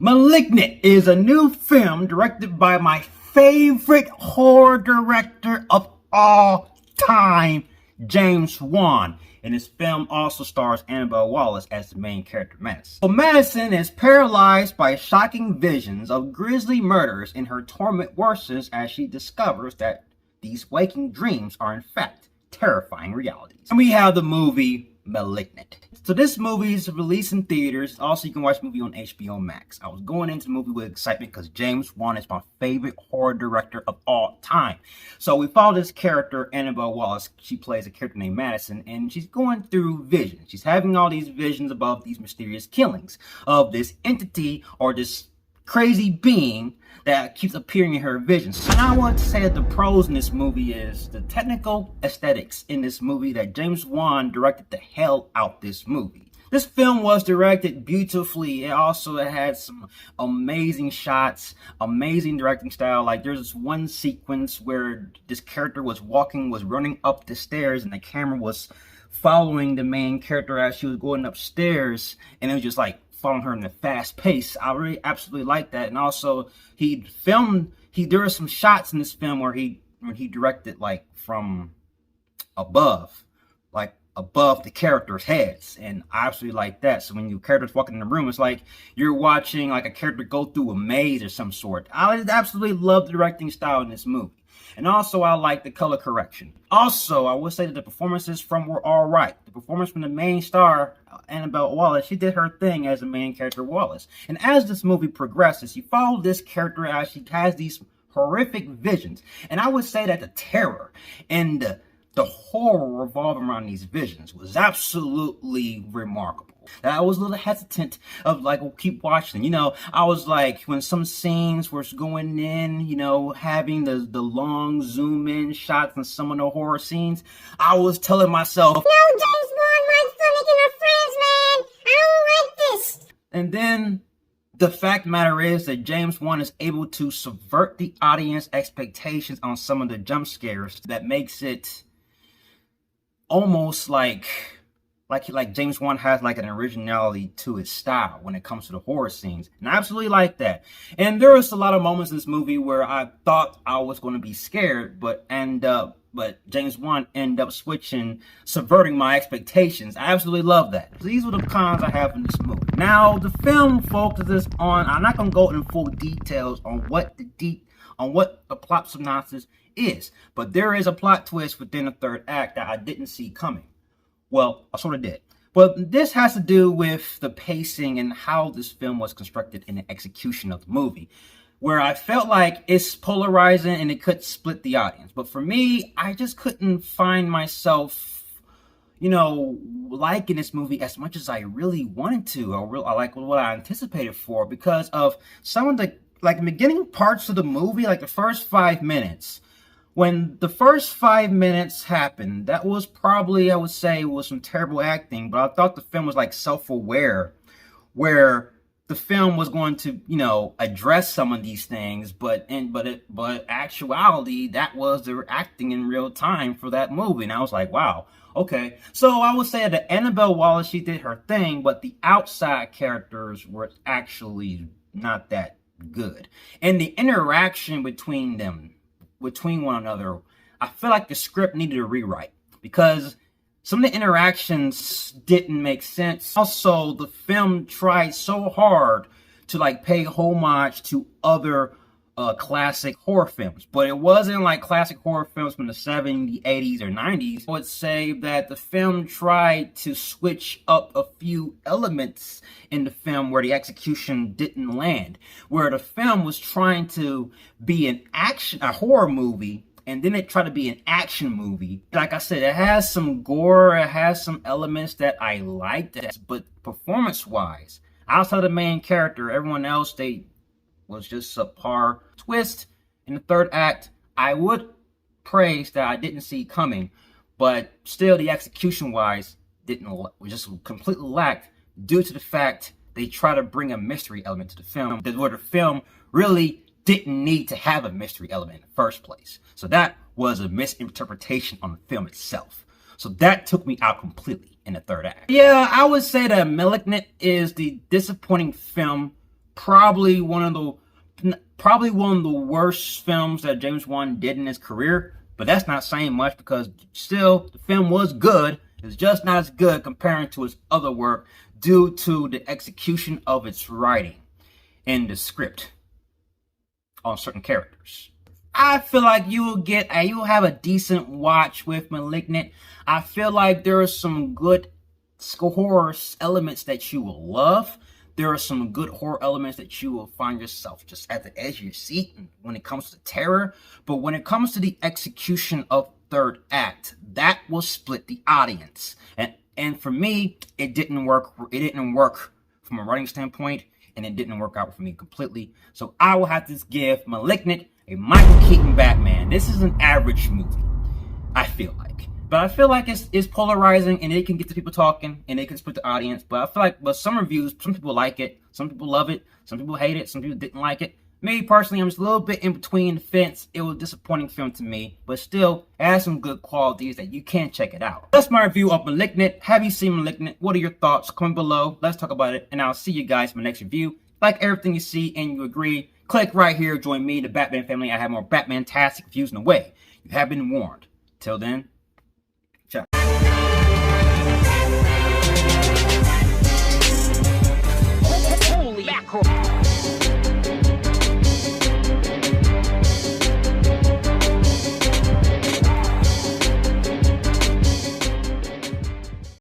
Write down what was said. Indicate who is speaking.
Speaker 1: Malignant is a new film directed by my favorite horror director of all time, James Wan. And this film also stars Annabelle Wallis as the main character, Madison. So Madison is paralyzed by shocking visions of grisly murders, and her torment worsens as she discovers that these waking dreams are in fact terrifying realities. And we have the movie Malignant. So this movie is released in theaters. Also, you can watch the movie on HBO MAX. I was going into the movie with excitement because James Wan is my favorite horror director of all time. So we follow this character, Annabelle Wallis. She plays a character named Madison, and she's going through visions. She's having all these visions about these mysterious killings of this entity or this crazy being that keeps appearing in her visions. And I want to say that the pros in this movie is the technical aesthetics in this movie that James Wan directed the hell out this movie. This film was directed beautifully. It also had some amazing shots, amazing directing style. Like there's this one sequence where this character was running up the stairs, and the camera was following the main character as she was going upstairs, and it was just like following her in a fast pace. I really absolutely like that. And also there were some shots in this film where he directed like from above the characters' heads, and I absolutely like that. So when your character's walking in the room, it's like you're watching like a character go through a maze or some sort. I absolutely love the directing style in this movie. And also, I like the color correction. Also, I would say that the performances were all right. The performance from the main star, Annabelle Wallis, she did her thing as the main character, Wallis. And as this movie progresses, you follow this character as she has these horrific visions. And I would say that the terror and the horror revolving around these visions was absolutely remarkable. I was a little hesitant of like, well, keep watching. You know, I was like, when some scenes were going in, you know, having the long zoom in shots in some of the horror scenes, I was telling myself,
Speaker 2: no, James Wan, my stomach and her friends, man. I don't like this.
Speaker 1: And then the fact of the matter is that James Wan is able to subvert the audience expectations on some of the jump scares that makes it almost like James Wan has like an originality to his style when it comes to the horror scenes. And I absolutely like that. And there was a lot of moments in this movie where I thought I was going to be scared, but James Wan ended up subverting my expectations. I absolutely love that. These were the cons I have in this movie. Now, the film focuses on, I'm not going to go in full details on what the plot synopsis is, but there is a plot twist within the third act that I didn't see coming. Well, I sort of did. But this has to do with the pacing and how this film was constructed in the execution of the movie, where I felt like it's polarizing and it could split the audience. But for me, I just couldn't find myself, you know, liking this movie as much as I really wanted to. I like what I anticipated for, because of some of the beginning parts of the movie, like the first 5 minutes. When the first 5 minutes happened, that was probably, I would say, was some terrible acting, but I thought the film was like self-aware, where the film was going to, you know, address some of these things, but actuality, that was their acting in real time for that movie. And I was like, wow, okay. So I would say that Annabelle Wallis, she did her thing, but the outside characters were actually not that good. And the interaction between one another, I feel like the script needed a rewrite, because some of the interactions didn't make sense. Also, the film tried so hard to like pay homage to other classic horror films, but it wasn't like classic horror films from the 70s, 80s, or 90s. I would say that the film tried to switch up a few elements in the film where the execution didn't land, where the film was trying to be a horror movie, and then it tried to be an action movie. Like I said, it has some gore, it has some elements that I liked, but performance-wise, outside of the main character, everyone else, they was just a subpar. Twist in the third act, I would praise that I didn't see coming, but still the execution-wise just completely lacked, due to the fact they try to bring a mystery element to the film, where the film really didn't need to have a mystery element in the first place. So that was a misinterpretation on the film itself. So that took me out completely in the third act. Yeah, I would say that Malignant is the disappointing film probably one of the worst films that James Wan did in his career. But that's not saying much because still the film was good. It's just not as good comparing to his other work due to the execution of its writing and the script on certain characters. I feel like you'll have a decent watch with Malignant. I feel like there are some good horror elements that you will love. There are some good horror elements that you will find yourself just at the edge of your seat when it comes to terror. But when it comes to the execution of third act, that will split the audience. And for me, it didn't work. It didn't work from a writing standpoint, and it didn't work out for me completely. So I will have to give Malignant a Michael Keaton Batman. This is an average movie, I feel like. But I feel like it's polarizing, and it can get the people talking, and it can split the audience. But I feel like, some reviews, some people like it, some people love it, some people hate it, some people didn't like it. Me personally, I'm just a little bit in between the fence. It was a disappointing film to me, but still, it has some good qualities that you can check it out. That's my review of Malignant. Have you seen Malignant? What are your thoughts? Comment below. Let's talk about it, and I'll see you guys in my next review. Like everything you see and you agree, click right here. Join me, the Batman family. I have more Batman-tastic reviews in the way. You have been warned. Till then,